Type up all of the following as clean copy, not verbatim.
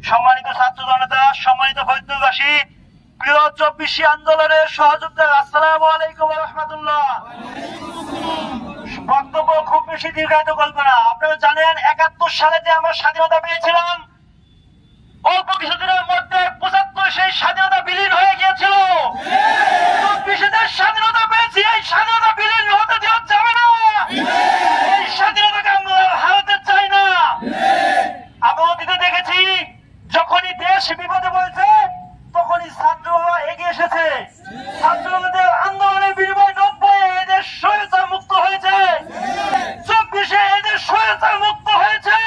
সম্মানিত ছাত্র জনতা, সম্মানিত ফরিদপুরবাসী, প্রিয় 24 আন্দোলনের সহযোদ্ধা, আসসালামু আলাইকুম ওয়া রাহমাতুল্লাহ। বক্তব্য খুব বেশি দীর্ঘায়িত করব না। আপনারা জানেন 71 সালে যে আমরা স্বাধীনতা পেয়েছিলাম, অল্প কিছুদিনের মধ্যে 75 সেই স্বাধীনতা বিলীন হয়ে গিয়েছিল। 24 স্বাধীনতা পেয়েছি, এই স্বাধীনতা বিলীন হতে দেওয়া যাবে না। এই স্বাধীনতাকে আমরা হারাতে চাই না। আমরা অতীতে দেখেছি, যখনই দেশ বিপদে পড়েছে তখনই ছাত্ররা এগিয়ে এসেছে। ছাত্রদের আন্দোলনের বিনিময়ে 90 এদের স্বৈরাচার মুক্ত হয়েছে, 24 এদের স্বৈরাচার মুক্ত হয়েছে।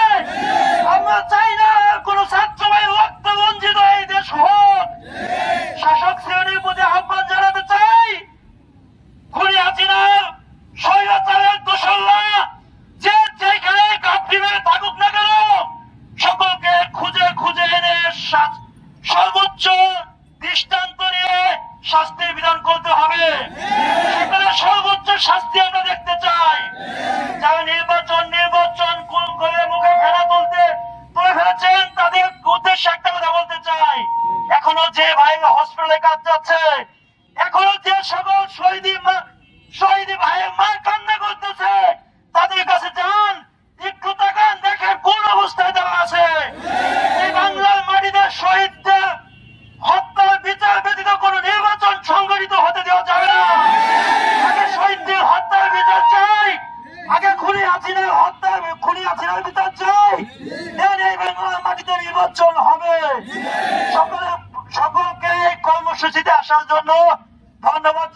আমরা চাই না কোন ছাত্র ভাই রক্ত বঞ্চিত এই দেশ হোক। শাসক শ্রেণীর প্রতি আহ্বান জানাতে চাই, খুনি হাসিনার স্বৈরাচারের দোসররা যে যেখানে কাঁপি মেরে থাকুক না কেন, সকলকে খুঁজে খুঁজে এনে সর্বোচ্চ দৃষ্টান্ত নিয়ে শাস্তির বিধান করতে হবে। সেখানে সর্বোচ্চ শাস্তি আমরা দেখতে চাই। যারা নির্বাচন করে মুখে ফেরা তুলে ফেলেছেন, তাদের উদ্দেশ্যে একটা কথা বলতে চাই। এখনো যে ভাইরা হসপিটালে কাজ যাচ্ছে, এখনো যে সকল শহীদ ভাইয়ের মা কান্না করতেছে, তাদের কাছে যান, একটু তাকান, দেখেন কোন অবস্থায় তারা আছে। এই বাংলার মাটিতে শহীদদের হত্যার বিচার ব্যতীত কোন নির্বাচন সংগঠিত হতে দেওয়া যাবে না। আগে শহীদদের হত্যার বিচার চাই, আগে খুনি হাসিনার বিচার চাই। এই বাংলার মাটিতে নির্বাচন হবে। সকলকে এই কর্মসূচিতে আসার জন্য ধন্যবাদ।